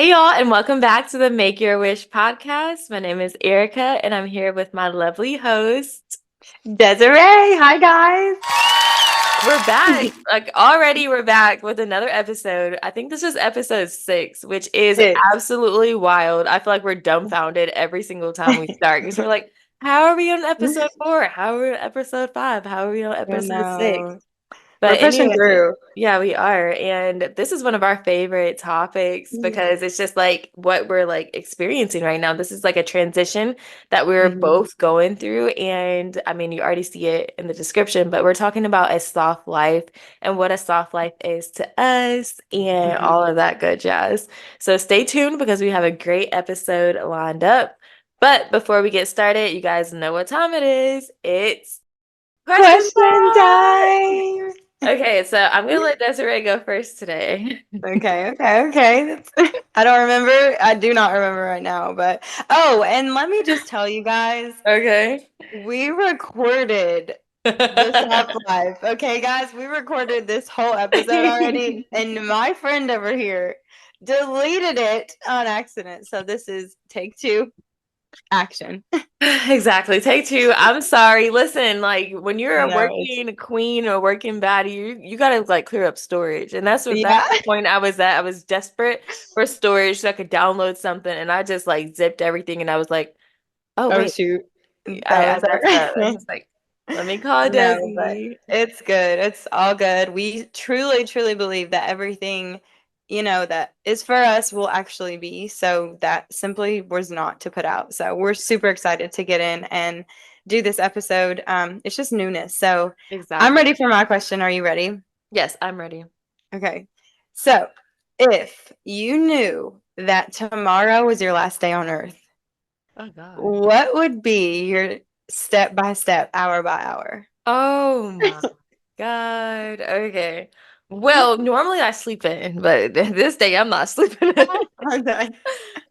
Hey y'all, and welcome back to the Make Your Wish podcast. My name is Erica, and I'm here with my lovely host. Desiree, hi guys. We're back. Like already we're back with another episode. I think this is episode 6, which is Six. absolutely wild. I feel like we're dumbfounded every single time we start because we're like, how are we on episode 4? How are we on episode 5? How are we on I episode 6? know. We're But pushing anyway, through. yeah, we are. And this is one of our favorite topics because it's just like what we're like experiencing right now. This is like a transition that we're Mhm. both going through. And I mean, you already see it in the description, but we're talking about a soft life and what a soft life is to us and Mhm. all of that good jazz. So stay tuned because we have a great episode lined up. But before we get started, you guys know what time it is. It's question Question time. time. Okay, so I'm gonna let Desiree go first today. Okay. I don't remember. I do not remember right now, but and let me just tell you guys, Okay. we recorded the soft life. Okay, guys, we recorded this whole episode already, and my friend over here deleted it on accident. So this is take 2, action. Exactly. Take 2. I'm sorry. Listen, like when you're a No, it's working queen or working baddie, you gotta like clear up storage. And that's yeah. the point I was at. I was desperate for storage so I could download something and I just like zipped everything and I was like, oh Oh wait, shoot. I That messed up. I was was just like, let me call no, but Desi. it's good. It's all good. We truly believe that everything, that is for us will actually be. So that simply was not to put out. So we're super excited to get in and do this episode. It's just newness. So I'm Exactly. ready for my question. Are you ready? Yes, I'm ready. Okay. So if you knew that tomorrow was your last day on Earth, Oh God. what would be your step by step, hour by hour? Oh my God. Okay. Well, normally I sleep in, but this day I'm not sleeping in. Okay.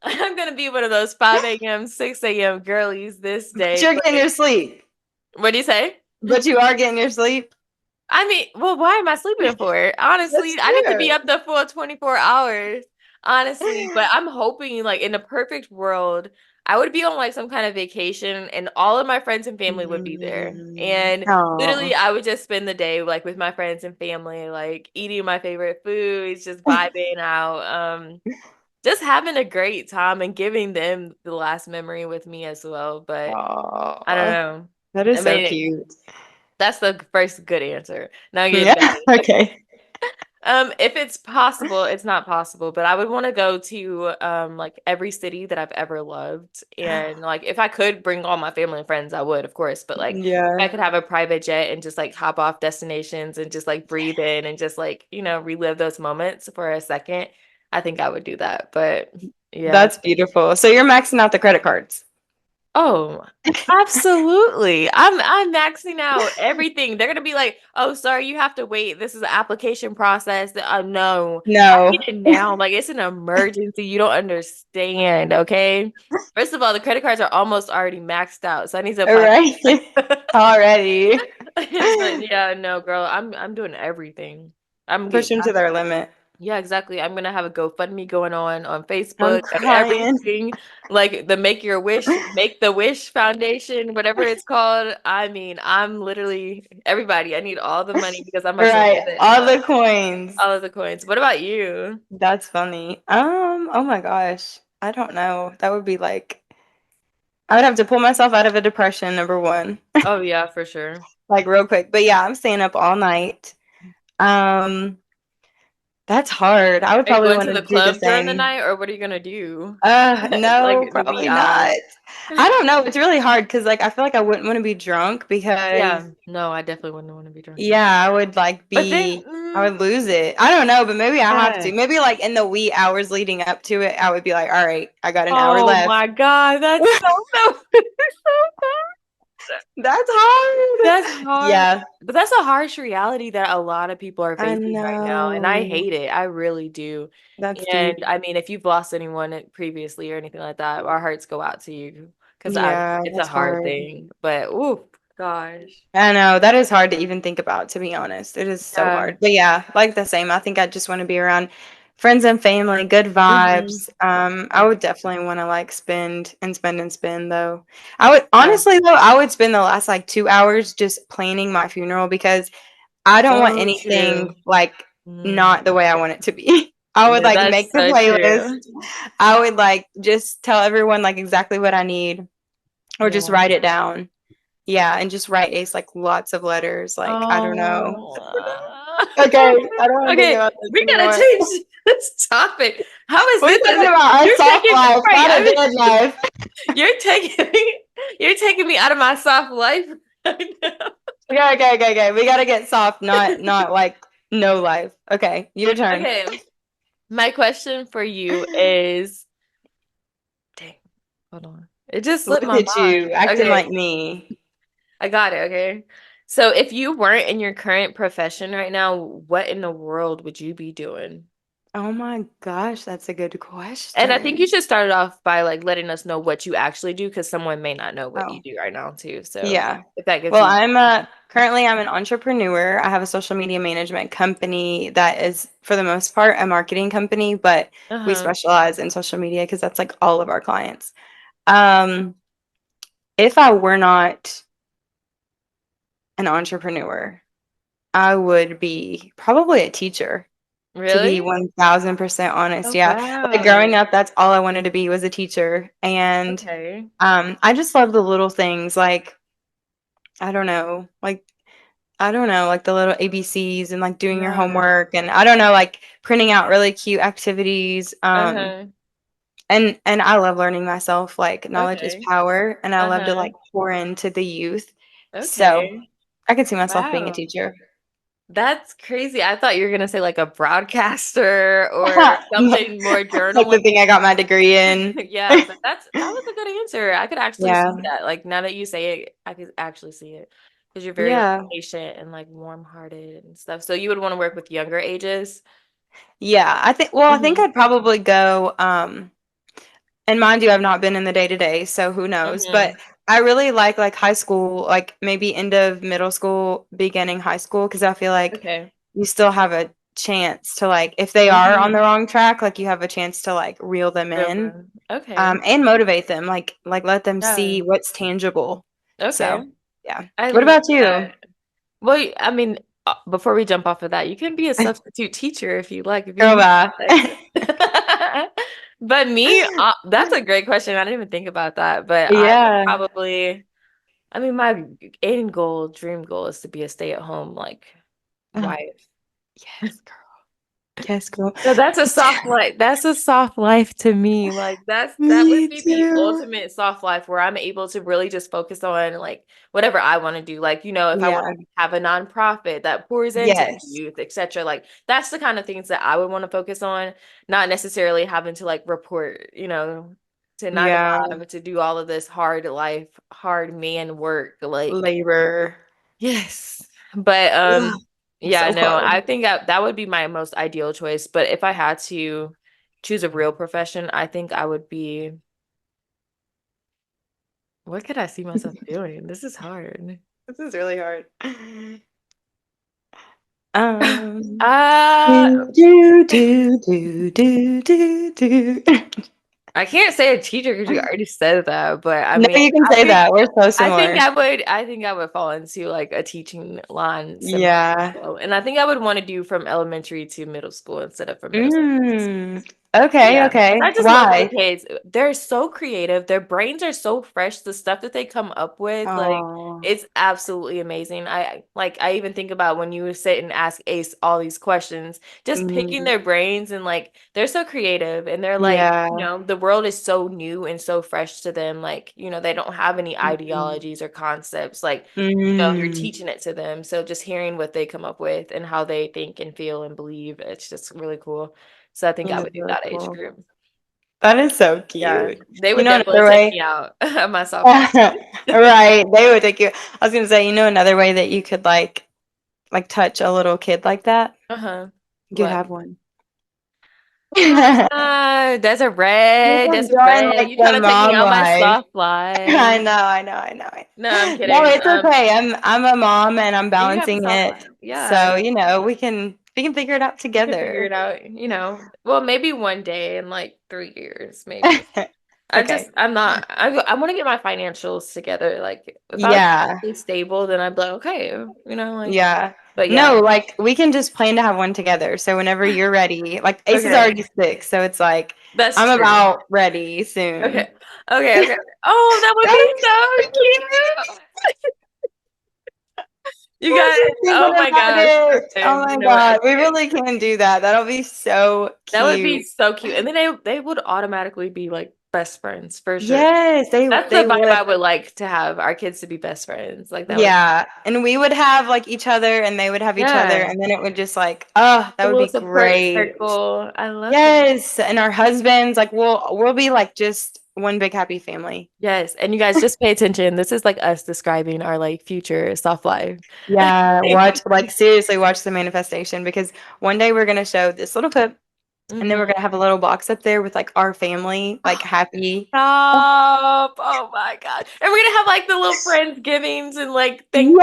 I'm gonna be one of those 5 a.m., 6 a.m. girlies this But day. you're But getting your sleep. what do you say? But you are getting your sleep. I mean, well, why am I sleeping for? Honestly, That's I need to be true. up the full 24 hours, honestly. But I'm hoping, like, in a perfect world, I would be on like some kind of vacation and all of my friends and family would be there. And Oh. literally, I would just spend the day like with my friends and family, like eating my favorite foods, just vibing out, just having a great time and giving them the last memory with me as well. But I don't Oh. know. That I is so mean, cute. that's the first good answer. Now getting Yeah. bad. Okay. If it's possible, it's not possible, but I would want to go to like every city that I've ever loved. And like if I could bring all my family and friends, I would, of course. But like if I Yeah. could have a private jet and just like hop off destinations and just like breathe in and just like, relive those moments for a second, I think I would do that. But yeah. That's beautiful. So you're maxing out the credit cards. Oh, absolutely. I'm maxing out everything. They're gonna be like, "Oh, sorry, you have to wait. This is an application process." No, I need No. it now. Like it's an emergency. You don't understand, okay? First of all, the credit cards are almost already maxed out, so I need to All apply. right. Already. But yeah, no, girl, I'm doing everything. I'm Push getting. them to their limit. Yeah, exactly. I'm gonna have a GoFundMe going on I'm Facebook and crying. everything, like the Make the Wish Foundation, whatever it's called. I mean, I'm literally everybody. I need all the money because I'm about to Right. live it All up. the coins. All of the coins. What about you? That's funny. Oh my gosh. I don't know. That would be like I would have to pull myself out of a depression, number one, Oh yeah, for sure. like real quick. But yeah, I'm staying up all night. Um, that's hard. I would Are you probably going want to to the do the club during the same. night, or what are you gonna do? No, Like the wee probably hours. not. I don't know. It's really hard because like I feel like I wouldn't want to be drunk because Yeah, no, I definitely wouldn't want to be drunk either. yeah, I would like But then, be I would lose it. I don't know, but maybe I have yeah. to. Maybe like in the wee hours leading up to it, I would be like, all right, I got an hour Oh left. my God, that's so so. That's hard. That's hard. Yeah, But that's a harsh reality that a lot of people are I facing right now. And I know. hate it. I really do. That's deep. And I mean, if you've lost anyone previously or anything like that, our hearts go out to you because Yeah, it's a that's hard hard. thing. But oh gosh. I know that is hard to even think about, to be honest. It is so Yeah. hard. But yeah, like the same. I think I just want to be around friends and family, good Mhm. vibes. I would Okay. definitely want to like spend and spend and spend though. I would Yeah. honestly though, I would spend the last like 2 hours just planning my funeral because I don't want So anything true. like Mm. not the way I want it to be. I would Yeah, like make that's the so playlist. true. I would like just tell everyone like exactly what I need or just Yeah. write it down. Yeah, and just write Ace like lots of letters. Like, I don't know. Oh. Okay, I don't want to think Okay, about this we gotta anymore. change this topic. How is We're this? talking about our You're soft taking life, right. not a dead life. You're taking me. You're taking me out of my soft life right now. Okay, okay, okay, okay. We gotta get soft, not like no life. Okay, your turn. Okay, my question for you is, dang, hold on. It just slipped Look my at you mind. acting Okay, like me. I got it. Okay. So if you weren't in your current profession right now, what in the world would you be doing? Oh my gosh, that's a good And I think you question. should start it off by like letting us know what you actually do because someone may not know what you Oh, do right now too. So yeah. if that gives Well, you, currently I'm an entrepreneur. I have a social media management company that is for the most part a marketing company, but we uh-huh. specialize in social media because that's like all of our clients. Um, if I were not an entrepreneur, I would be probably a teacher, to be Really? 1000% honest. Oh, Yeah. Like growing wow. up, that's all I wanted to be was a teacher. And Okay. I just love the little things like I don't know, like I don't know, like the little ABCs and like doing your Yeah. homework and I don't know, like printing out really cute activities. Uh-huh. And I love learning myself. Like knowledge is Okay. power, and I love to Uh-huh. like pour into the youth. So Okay. I could see myself being a Wow. teacher. That's crazy. I thought you were gonna say like a broadcaster or something more Like the journalistic. thing I got my degree in. Yeah, I was like, that was a good answer. I could actually see Yeah. that. Like now that you say it, I could actually see it. Because you're very like Yeah. patient and like warm-hearted and stuff. So you would want to work with younger ages. Yeah. I think Mm-hmm. I'd probably go, and mind you, I've not been in the day to day, so who knows? But Mm-hmm. I really like high school, like maybe end of middle school, beginning high school, because I feel like Okay. you still have a chance to like, if they are on Mm-hmm. the wrong track, like you have a chance to like reel them Real in, fun. Okay. and motivate them, like let them Yeah. see what's tangible. Okay. So yeah. I What love about you? that. Well, I mean, before we jump off of that, you can be a substitute teacher if you like, if you Girl, need bye. like. But me, that's a great question. I didn't even think about that. But I would Yeah. probably, I mean, my end goal, dream goal is to be a stay-at-home like Oh, wife. yes, girl. Yes, girl. So that's a Me too. soft life. That's a soft life to me. Like that would Me be the too. ultimate soft life where I'm able to really just focus on like whatever I want to do. Like, if I want Yeah. to have a nonprofit that pours into the Yes. youth, etc. Like that's the kind of things that I would want to focus on, not necessarily having to like report, to nine to Yeah. five to do all of this hard life, hard man work. Like Labor. yes. But Ugh, yeah, so no, hard. I think that would be my most ideal choice. But if I had to choose a real profession, I think I would be what could I see myself doing? This is hard. This is really hard. Uh Do, do, do, do, do, do, do. I can't say a teacher because you already said that, but I No, mean, you can I say think that. We're so I think similar. I would fall into like a teaching line similar. Yeah. And I think I would want to do from elementary to middle school instead of from middle school. Mm. Okay, Yeah, because okay. I just love little Why? kids. They're so creative. Their brains are so fresh. The stuff that they come up with, like, Oh. it's absolutely amazing. I even think about when you sit and ask Ace all these questions, just picking Mm, their brains and like they're so creative and they're like, yeah. the world is so new and so fresh to them. Like, they don't have any Mm, ideologies or concepts. Like, you're mm. teaching it to them. So just hearing what they come up with and how they think and feel and believe, it's just really cool. So I think I That is would do really that age cool. group. That is so Yeah, cute. they You would know definitely another take way? me out of my soft life. Right. They would take you. I was gonna say, you know another way that you could like touch a little kid like that? Uh-huh. You could What? have one. You could join Desiree, like you the trying to take me mom out my life. soft life? I know, I know, I know. No, I'm No, kidding. it's okay. I'm a mom and I'm You have a balancing soft it. life. So, Yeah. we can. We can figure it out We can figure together. it out, well, maybe one day in like 3 years, maybe. Okay. I'm not, I want to get my financials together. Like, if I was Yeah. stable, then I'd be like, okay, like, Yeah. but yeah. No, like we can just plan to have one together. So whenever you're ready, like Ace is Okay, already 6, so it's like that's I'm true. about ready soon. Okay, okay. Oh, that would That be would so be cute. You I'm guys, just thinking oh my about gosh, it. Oh listen, my if God. We you, really can do that. That'll be so that would be cute. so cute. And then they would automatically be like best friends for sure. Yes, That's the they vibe would. I would like to have our kids to be best friends. Like that would, Yeah. And we would have like each other and they would have each other yeah, and then it would just like, oh, that a would little be support great. circle. I love it. Yes. And our husbands, like we'll be like just one big happy family. Yes, and you guys just pay attention. This is like us describing our like future soft life. Yeah, watch like seriously watch the manifestation because one day we're gonna show this little clip and then we're hmm gonna have a little box up there with like our family, like happy. Stop. Oh my God. And we're gonna have like the little Friendsgivings and like things,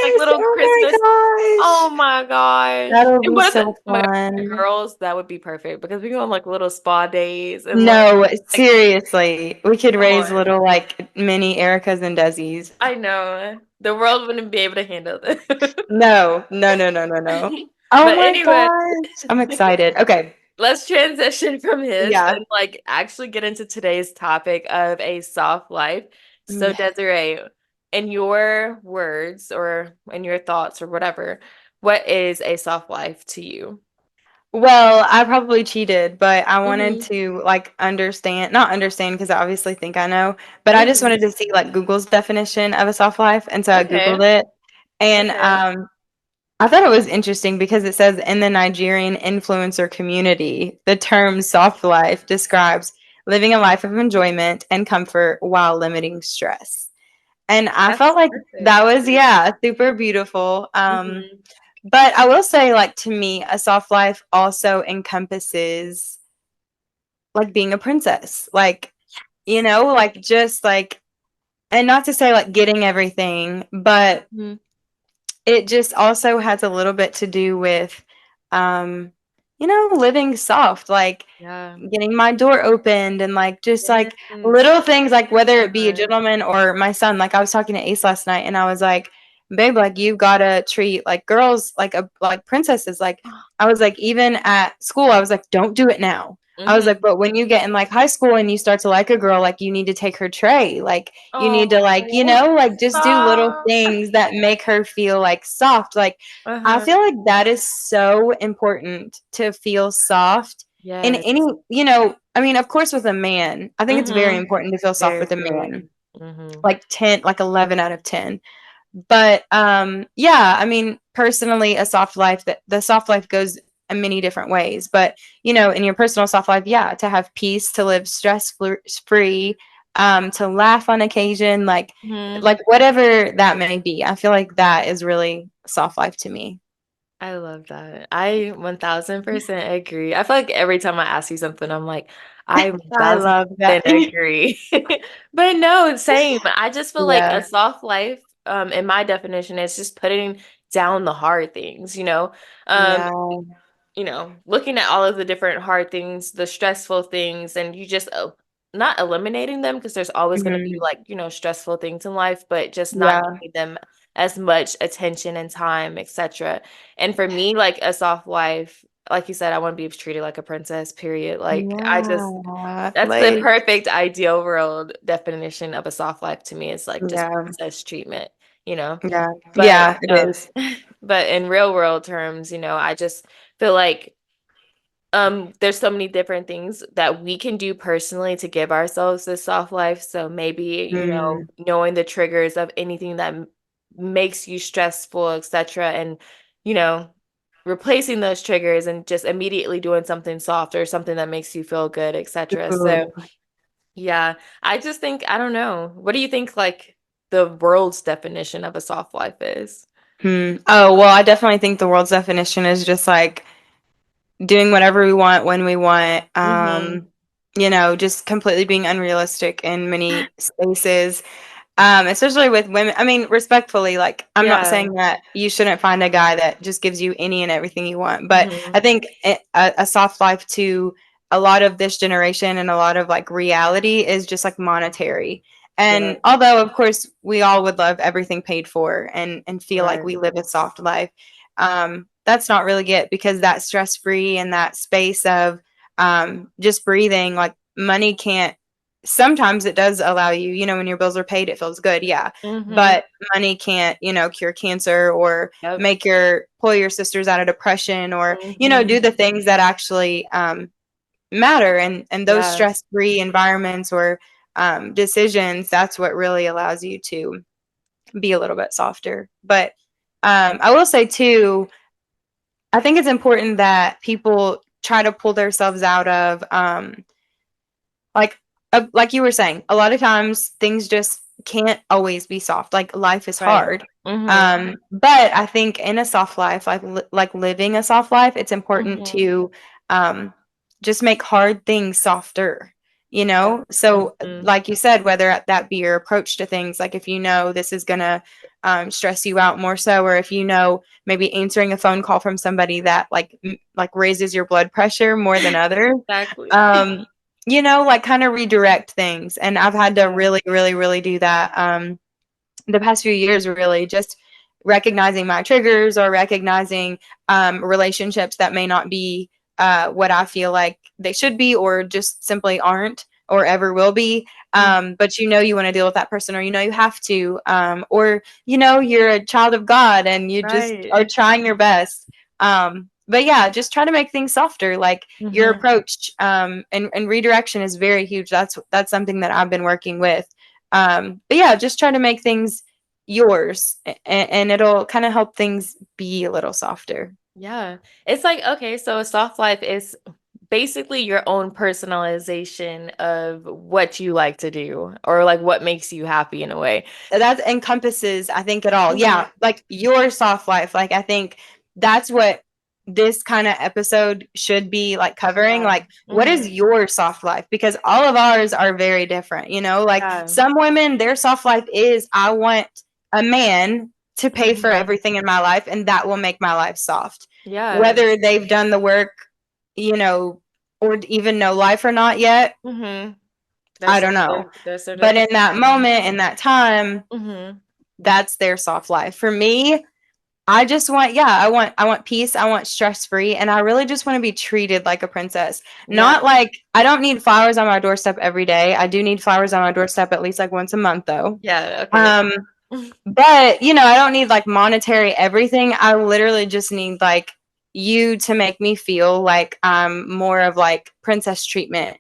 like Yes! little Oh Christmas. my Oh gosh. my gosh. That'll And be what if so oh my God, fun. girls, that would be perfect because we go on like little spa days and No, like seriously. We could come raise on. little like mini Ericas and Desi's. I know. The world wouldn't be able to handle this. No, no, no, no, no, no. Oh But my anyway, gosh. I'm excited. Okay. let's transition from his Yeah. and like actually get into today's topic of a soft life. So, Yeah. Desiree, in your words or in your thoughts or whatever, what is a soft life to you? Well, I probably cheated, but I wanted hmm to like understand, not understand because I obviously think I know, but I just hmm wanted to see like Google's definition of a soft life. And so I Okay. Googled it. And Okay. I thought it was interesting because it says in the Nigerian influencer community, the term soft life describes living a life of enjoyment and comfort while limiting stress. And I felt That's like perfect. that was, yeah, super beautiful. hmm But I will say, like, to me, a soft life also encompasses like being a princess. Like, like just like, and not to say like getting everything, but hmm it just also has a little bit to do with, um, living soft, like Yeah. getting my door opened and like just like Yes. little things, like Oh whether my it be a God. gentleman or my son. Like I was talking to Ace last night and I was like, babe, like you gotta treat like girls like princesses. Like I was like, even at school, I was like, don't do it now. I was like, hmm but when you get in like high school and you start to like a girl, like you need to take her tray. Like you need to like, Oh, like just do little stop. things that make her feel like soft. Like I Uh-huh. feel like that is so important to feel soft in any, Yes. I mean, of course with a man, I think it's very hmm important to feel soft Very with a man. true. hmm Like 10, like 11 out of 10. But yeah, I mean, personally a soft life, that the soft life goes in many different ways, but in your personal soft life, yeah, to have peace, to live stress free, to laugh on occasion, hmm like whatever that may be. I feel like that is really soft life to me. I love that. I 1000% agree. I feel like every time I ask you something, I'm like, I I 1000% love that. agree. But no, same. I just feel like a Yeah. soft life, in my definition, is just putting down the hard things. Um, Yeah. looking at all of the different hard things, the stressful things, and you just not eliminating them because there's always going to be Mhm. like, stressful things in life, but just not Yeah. giving them as much attention and time, etc. And for me, like a soft life, like you said, I want to be treated like a princess, period. Like Yeah. that's the Like, perfect ideal world definition of a soft life to me is like just yeah. princess treatment, you know. Yeah. But Yeah, it is. but in real world terms, I just feel like there's so many different things that we can do personally to give ourselves this soft life. So maybe, Mm. knowing the triggers of anything that makes you stressful, etc. and, you know, replacing those triggers and just immediately doing something soft or something that makes you feel good, etc. So, Ooh. yeah, I just think, I don't know. What do you think like the world's definition of a soft life is? Oh, well, I definitely think the world's definition is just like doing whatever we want when we want. Mm-hmm. Just completely being unrealistic in many spaces. Especially with women. I mean, respectfully, like, I'm not Yeah. saying that you shouldn't find a guy that just gives you any and everything you want, but I Mhm. think a soft life to a lot of this generation and a lot of like reality is just like monetary. And Yep. although, of course, we all would love everything paid for and feel like Right. we live a soft life, that's not really it because that stress free and that space of just breathing, like money can't sometimes it does allow you, when your bills are paid, it feels good, yeah. Mhm. But money can't, cure cancer or Yep. make pull your sisters out of depression or, do Mhm. the things that actually matter. And those Yes. stress-free environments or decisions, that's what really allows you to be a little bit softer. But I will say too, I think it's important that people try to pull themselves out of like like you were saying, a lot of times things just can't always be soft. Like life is Right. hard. Mhm. But I think in a soft life, like living a soft life, it's important Mhm. to um just make hard things softer, you Yeah. know? So Mhm. like you said, whether that be your approach to things, like if you know this is gonna stress you out more so, or if you know maybe answering a phone call from somebody that like raises your blood pressure more than others, Exactly. um, like kind of redirect things. And I've had to Yeah. really, really, really do that the past few years, really just recognizing my triggers or recognizing relationships that may not be what I feel like they should be or just simply aren't or ever will be. Mhm. But you want to deal with that person or you have to or you're a child of God and you just are Right. trying your best. But yeah, just try to make things softer. Like your Mhm. approach and redirection is very huge. That's something that I've been working with. But yeah, just try to make things yours and it'll kind of help things be a little softer. Yeah. It's like, okay, so a soft life is basically your own personalization of what you like to do or like what makes you happy in a way. That encompasses, I think, it all. Mhm. Yeah, like your soft life. Like I think that's what this kind of episode should be like covering. Yeah. Like, what is Mhm. your soft life? Because all of ours are very different. Like Yeah. some women, their soft life is I want a man to pay for Mhm. everything in my life, and that will make my life soft. Yeah. Whether they've done the work, you know, or even know life or not yet, Mhm. I That's don't know. there's a But in difference. that moment, in that time, Mhm. that's their soft life. For me, I just want yeah, I want peace, I want stress-free, and I really just want to be treated like a princess. Yeah. Not like I don't need flowers on my doorstep every day. I do need flowers on my doorstep at least like once a month though. Yeah, okay. Um but I don't need like monetary everything. I literally just need like you to make me feel like I'm more of like princess treatment.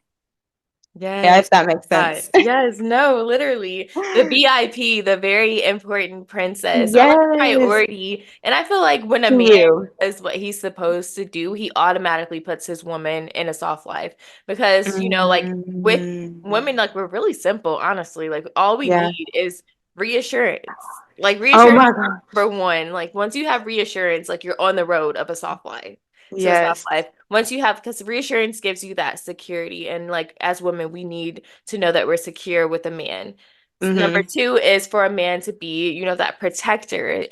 Yeah, Yes. if that makes God. sense. Yes, no, literally. The VIP, the very important princess, or like Yes, priority. And I feel like when a to man you. does what he's supposed to do, he automatically puts his woman in a soft life. Because, like with women, Mm, like we're really simple, honestly. Like all we yeah. need is reassurance. Like Oh reassurance my god. number one. Like once you have reassurance, like you're on the road of a soft life. To a soft Yes. life. Once you have, because reassurance gives you that security. And like as women, we need to know that we're secure with a man. Number Mhm. two is for a man to be, that protector.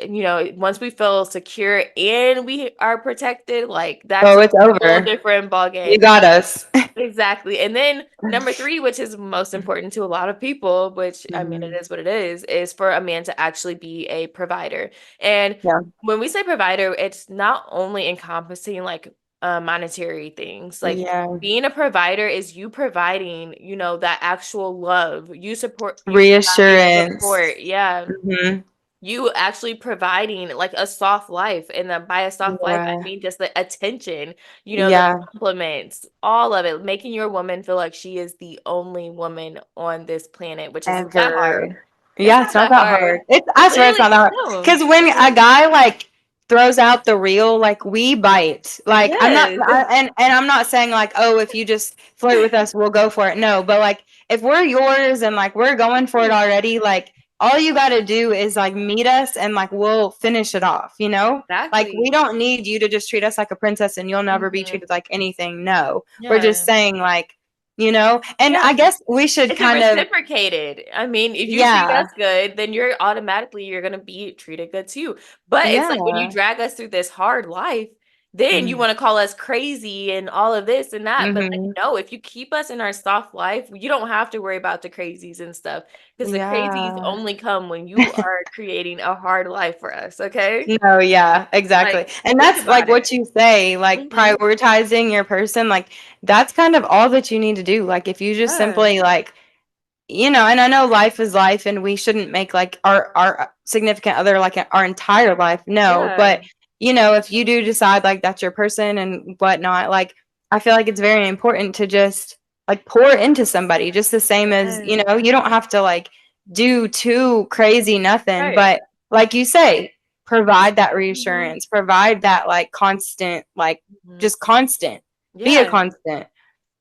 Once we feel secure and we are protected, like that's Oh, a it's whole over. different ball You game. got us. Exactly. And then number three, which is most important to a lot of people, which I mean, it Mhm. is what it is for a man to actually be a provider. And Yeah. when we say provider, it's not only encompassing like monetary things. Like Yeah. being a provider is you providing, that actual love. You providing Reassurance. support. Yeah, Mhm. you actually providing like a soft life. And then by a soft life, I Yeah. mean just the attention, the Yeah. compliments, all of it, making your woman feel like she is the only woman on this planet, which is not that hard. Ever. It's Yeah, not it's not that that hard. hard. I swear it's Literally, not that hard. no. Because when a guy like throws out the real, like we bite. Like I'm not, Yes. and I'm not saying like, oh, if you just flirt with us, we'll go for it. No, but like if we're yours and like we're going for it already, like all you got to do is like meet us and like we'll finish it off. Like we Exactly. don't need you to just treat us like a princess and you'll never be Mhm. treated like anything. No, we're just Yeah. saying like you know? And Yeah. I guess we should It's a kind of, reciprocated. I mean, if you treat yeah, us good, then you're gonna be treated good too. But it's like when you yeah. drag us through this hard life, then you want to call us crazy and all of this and that. But like, Mm-hmm. no, if you keep us in our soft life, you don't have to worry about the crazies and stuff because the crazies Yeah. only come when you are creating a hard life for us. Okay, No, yeah, exactly. like And think that's like about it. what you say, like Hmm. prioritizing your person, like that's kind of all that you need to do. Like if you just Yeah, simply like, and I know life is life and we shouldn't make like our significant other like our entire life. No, yeah, but if you do decide like that's your person and whatnot, like I feel like it's very important to just like pour into somebody just the same as, yeah. you don't have to like do too crazy nothing, Right. but like you say, provide that Hmm. reassurance, provide that like constant, like Hmm. just constant, be a Yeah. constant.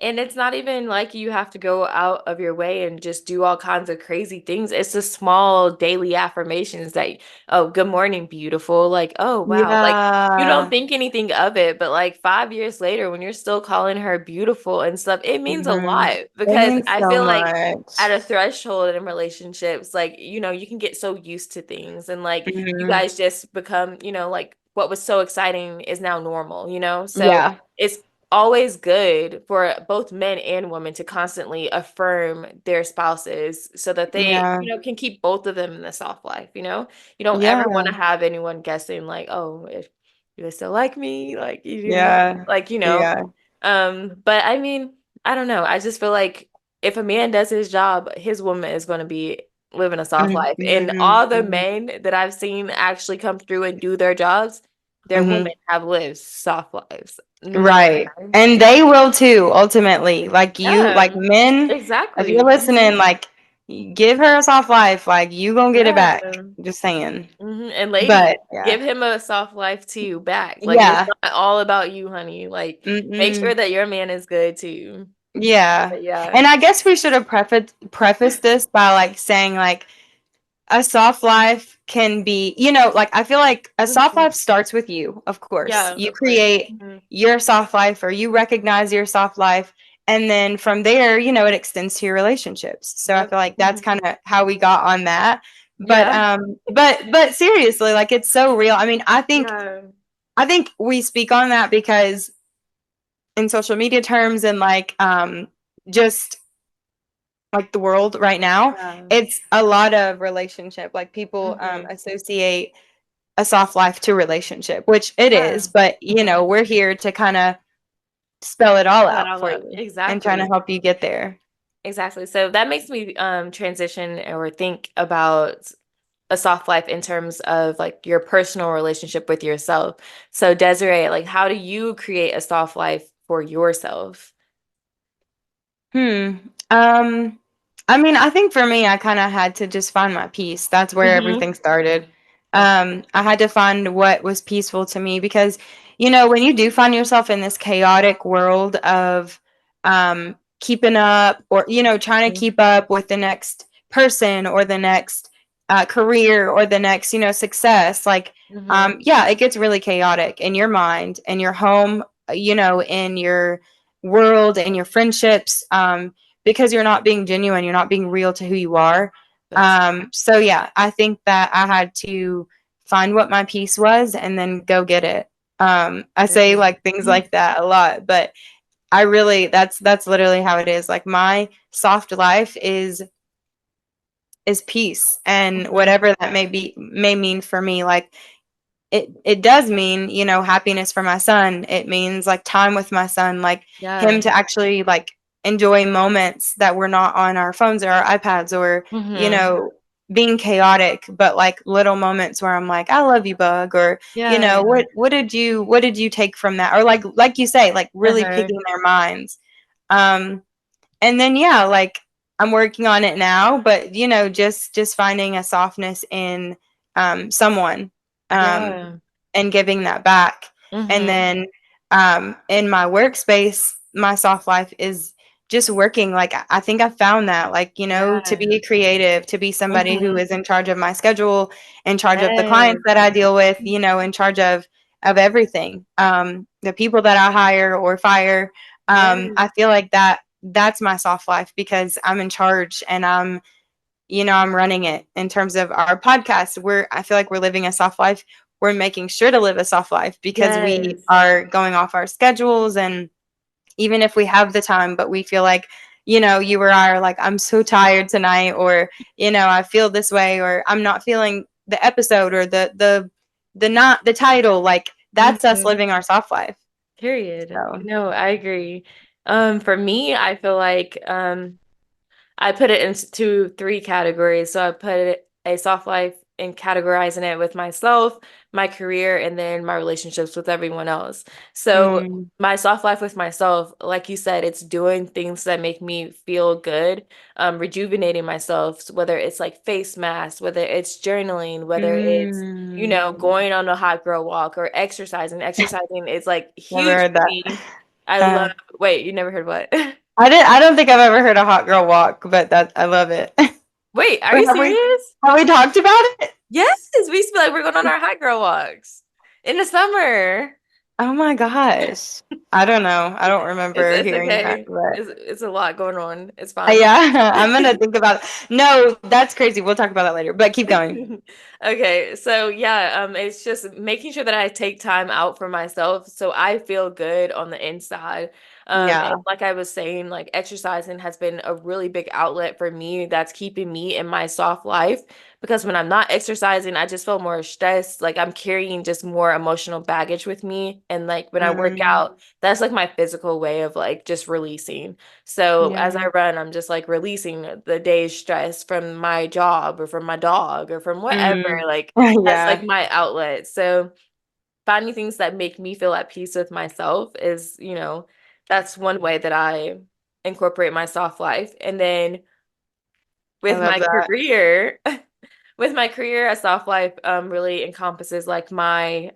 And it's not even like you have to go out of your way and just do all kinds of crazy things. It's the small daily affirmations that, oh, good morning, beautiful. Like, oh, wow. Like, you don't Yeah. think anything of it, but like 5 years later, when you're still calling her beautiful and stuff, it means a Mhm. lot It because means I so feel like at much. a threshold in relationships, like, you can get so used to things and like you Mhm. guys just become, like what was so exciting is now normal? So Yeah. it's always good for both men and women to constantly affirm their spouses so that they, Yeah. can keep both of them in the soft life. You don't ever want Yeah. to have anyone guessing like, oh, if you still like me, like Yeah. like, Yeah. but I mean, I don't know. I just feel like if a man does his job, his woman is going to be living a soft life. And Mhm. all the Mhm. men that I've seen actually come through and do their jobs, their women Mhm. have lived soft lives. Right. Okay. And they will too, ultimately. Like you, like Yeah, men, if you're exactly. listening, like give her a soft life, like you gonna get it Yeah. back. Just saying. And ladies, But yeah. give him a soft life too back. Like it's Yeah. not all about you, honey. Like make sure Mm-mm. that your man is good too. Yeah. But yeah. And I guess we should have prefaced this by like saying like a soft life can be, like I feel like a soft Mhm. life starts with you, of course. Yeah, You of course. create Hmm. your soft life or you recognize your soft life. And then from there, it extends to your relationships. So I Yep. feel like that's Hmm. kind of how we got on that. But Yeah. but seriously, like it's so real. I mean, Yeah. I think we speak on that because in social media terms and like just like the world right now, Yeah. it's a lot of relationship. Like people Hmm. associate a soft life to relationship, which it Yeah. is, but Hmm. we're here to kind of spell it all Fill it out all for up. you and trying to Exactly. help you get there. Exactly. So that makes me transition or think about a soft life in terms of like your personal relationship with yourself. So Desiree, like how do you create a soft life for yourself? Hmm. Um, I mean, I think for me, I kind of had to just find my peace. That's where Hmm. everything started. Okay. I had to find what was peaceful to me because, when you do find yourself in this chaotic world of keeping up or, trying to keep up with the next person or the next career or the next, success, like, Hmm. yeah, it gets really chaotic in your mind and your home, in your world and your friendships because you're not being genuine, you're not being real to who you are. That's So yeah, I think that I had to find what my piece was and then go get it. I say good. like things like that a lot, but I really that's literally how it is. Like my soft life is peace and Hmm. whatever that may mean for me. Like it does mean, happiness for my son. It means like time with my son, like him Yeah. to actually like enjoy moments that we're not on our phones or our iPads or, you Hmm. know, being chaotic, but like little moments where I'm like, I love you, bug, or, Yeah. what did you take from that? Or like you say, like really Uh-huh. picking their minds. Um, and then yeah, like I'm working on it now, but just finding a softness in someone um Yeah. and giving that back. And Hmm. then in my workspace, my soft life is just working. Like I think I found that, like, to Yeah. be a creative, to be somebody who Hmm. is in charge of my schedule, in charge of the clients Yes. that I deal with, in charge of everything. The people that I hire or fire. Yes. I feel like that's my soft life because I'm in charge and I'm running it in terms of our podcast. I feel like we're living a soft life. We're making sure to live a soft life because we Yes. are going off our schedules. And even if we have the time, but we feel like, you or I are like, I'm so tired tonight, or, I feel this way, or I'm not feeling the episode or the not the title. Like, that's us Mhm. living our soft life. Period. So, No, I agree. For me, I feel like I put it into three categories. So I put it a soft life and categorizing it with myself, my career, and then my relationships with everyone else. So mm, my soft life with myself, like you said, it's doing things that make me feel good, rejuvenating myself, so whether it's like face masks, whether it's journaling, whether it's, mm, going on a hot girl walk or exercising. Exercising is like never huge heard for that. me. I love, Uh, wait, you never heard what? I don't think I've ever heard a hot girl walk, but that I love it. Wait, are Or you have we serious? have we talked about it? Yes, we used to be like, we're going on our hot girl walks in the summer. Oh my gosh. I don't know. I don't It's remember it's hearing that, okay. but It's a lot going on. It's fine. yeah, I'm gonna think about it. No, that's crazy. We'll talk about that later, but keep going. Okay, so yeah, it's just making sure that I take time out for myself so I feel good on the inside. And Yeah. like I was saying, like exercising has been a really big outlet for me that's keeping me in my soft life because when I'm not exercising, I just feel more stressed. Like I'm carrying just more emotional baggage with me. And like when I work Mm, out, that's like my physical way of like just releasing. So as yeah. I run, I'm just like releasing the day's stress from my job or from my dog or from whatever. Mm, Like that's like yeah. my outlet. So finding things that make me feel at peace with myself is, that's one way that I incorporate my soft life. And then I with love my that. career, with my career, a soft life really encompasses like my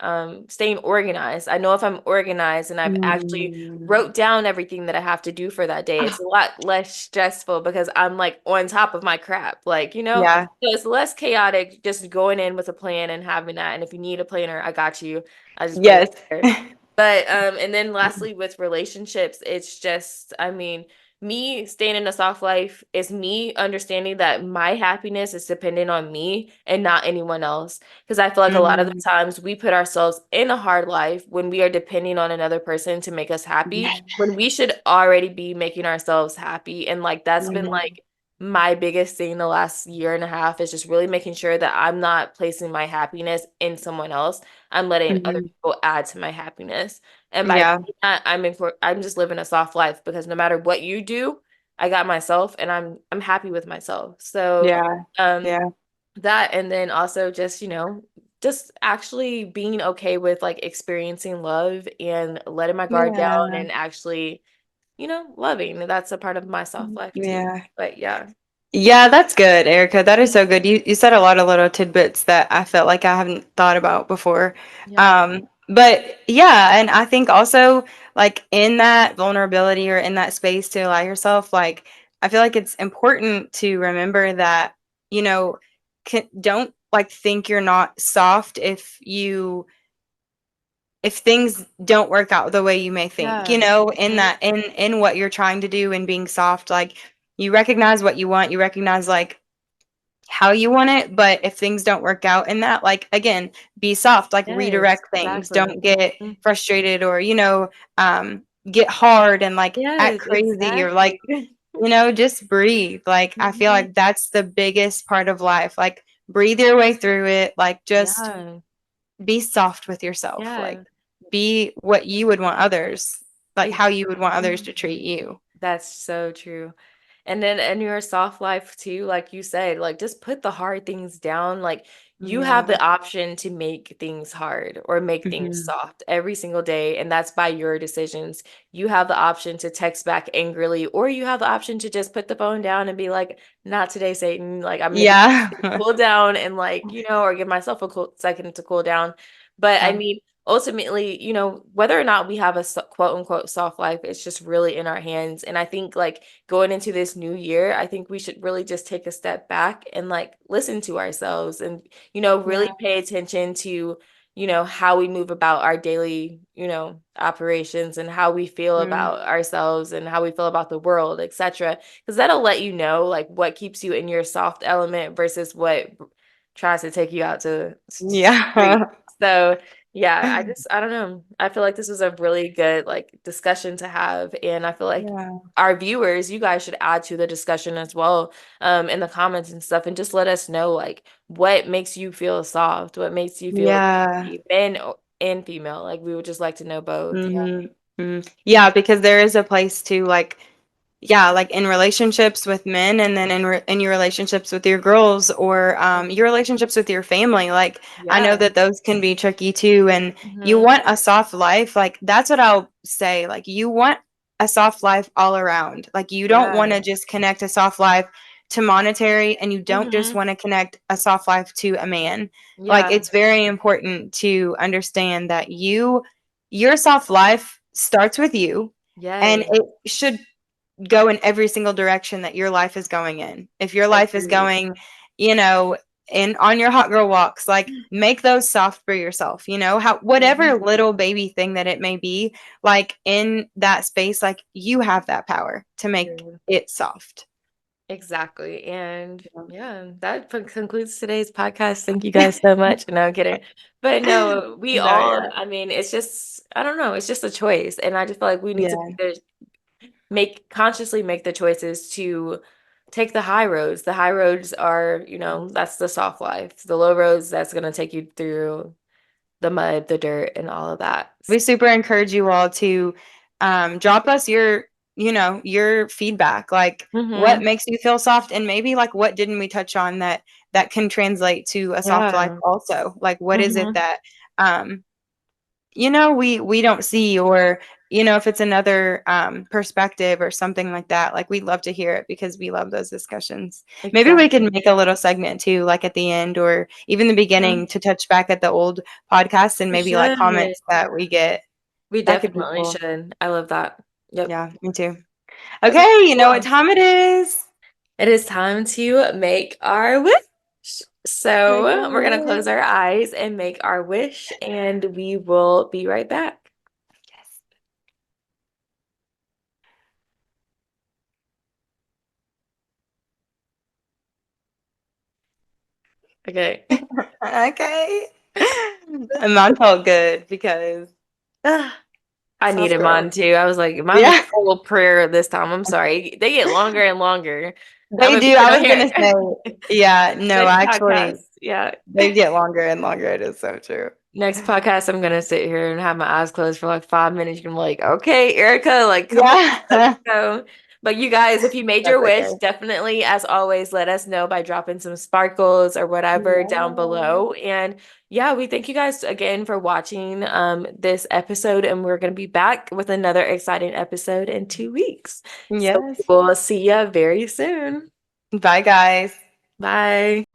staying organized. I know if I'm organized and I've actually Mm. wrote down everything that I have to do for that day, it's a lot less stressful because I'm like on top of my crap. Like, Yeah. so it's less chaotic just going in with a plan and having that. And if you need a planner, I got you. I just put it Yes. there. But and then lastly with relationships, it's just, I mean, me staying in a soft life is me understanding that my happiness is dependent on me and not anyone else. Because I feel like a lot of the Mm, times we put ourselves in a hard life when we are depending on another person to make us happy, yeah. when we should already be making ourselves happy. And like that's been Mhm. like my biggest thing the last year and a half is just really making sure that I'm not placing my happiness in someone else. I'm letting other Mhm. people add to my happiness. And by Yeah. doing that, I'm just living a soft life because no matter what you do, I got myself and I'm happy with myself. So Yeah. um Yeah. that and then also just, just actually being okay with like experiencing love and letting my guard down Yeah. and actually, loving. That's a part of my soft life too. Yeah. But yeah. Yeah, that's good, Erica. That is so good. You said a lot of little tidbits that I felt like I haven't thought about before. Yeah. But yeah, and I think also like in that vulnerability or in that space to allow yourself, like I feel like it's important to remember that, you know, don't like think you're not soft if things don't work out the way you may think, Yeah. in Mhm. that in what you're trying to do and being soft, like you recognize what you want, you recognize like how you want it, but if things don't work out in that, like again, be soft, like Yes, redirect things. exactly. Don't get Mhm. frustrated or, get hard and like act Yes, crazy or like, exactly. just breathe. Like I feel Mhm. like that's the biggest part of life. Like breathe your way through it. Like just Yeah. be soft with yourself. Like Yeah. be what you would want others, like Ex- how you would want others to treat Mhm. you. That's so true. And then in your soft life too, like you said, like just put the hard things down. Like you have Yeah. the option to make things hard or make things Hmm. soft every single day, and that's by your decisions. You have the option to text back angrily, or you have the option to just put the phone down and be like, not today, Satan. Like I'm gonna give Yeah. cool down and like, or give myself a cool second to cool down. But I Yeah. mean, ultimately, whether or not we have a quote unquote soft life, it's just really in our hands. And I think like going into this new year, I think we should really just take a step back and like listen to ourselves and, really Yeah. pay attention to, how we move about our daily, operations and how we feel Mm. about ourselves and how we feel about the world, etc. Because that'll let you know like what keeps you in your soft element versus what tries to take you out to street. Yeah. So yeah, I don't know. I feel like this was a really good like discussion to have, and I feel like Yeah. our viewers, you guys should add to the discussion as well, in the comments and stuff, and just let us know like what makes you feel soft, what makes you feel Yeah. men and female. Like we would just like to know both. Yeah. Yeah, because there is a place to like, yeah, like in relationships with men, and then in your relationships with your girls, or your relationships with your family. Like, I know Yeah. that those can be tricky too. And you Hmm. want a soft life. Like, that's what I'll say. Like, you want a soft life all around. Like, you don't want Yeah. to just connect a soft life to monetary, and you don't just Hmm. want to connect a soft life to a man. Like, Yeah. it's very important to understand that your soft life starts with you, and Yay. it should go in every single direction that your life is going in. If your life is Agreed. going, you know, in on your hot girl walks, like make those soft for yourself, how Mhm. whatever little baby thing that it may be, like in that space, like you have that power to make Agreed. it soft. Exactly. And yeah, that concludes today's podcast. Thank you guys so much. No, I'm kidding. But no, we No, all, yeah. I mean, it's just, I don't know, it's just a choice. And I just feel like we need to Yeah. consciously make the choices to take the high roads. The high roads are, that's the soft life. The low roads, that's going to take you through the mud, the dirt, and all of that. We super encourage you all to drop us your feedback, like what Mm-hmm. makes you feel soft, and maybe like what didn't we touch on that can translate to a soft life Yeah. also. Like, what is it Mm-hmm. that um we don't see, or if it's another perspective or something like that, like we'd love to hear it, because we love those discussions. Maybe we Exactly. can make a little segment too, like at the end or even the Yeah, beginning, to touch back at the old podcast and we maybe like should. comments that we get. We That could be definitely cool. should. I love that. Yep. Yeah, me too. Okay, Okay, you know what cool. time it is. It is time to make our wish. So we're gonna Okay. close our eyes and make our wish, and we will be right back. Okay. Okay. And mine felt good because I soft needed girl. mine too. I was like, mine was a Yeah, full prayer this time. I'm sorry. They get longer and longer. I'm they gonna be do. sure I to was hear gonna say, it. yeah, no, Next actually, podcast. Yeah. they get longer and longer. It is so true. Next podcast, I'm gonna sit here and have my eyes closed for like 5 minutes. You're like, okay, Erica, like, come on, Yeah, let's go. But you guys, if you made that's your wish, okay. definitely, as always, let us know by dropping some sparkles or whatever down Yeah. below. And yeah, we thank you guys again for watching this episode, and we're gonna be back with another exciting episode in 2 weeks. So Yes. we'll see you very soon. Bye, guys. Bye.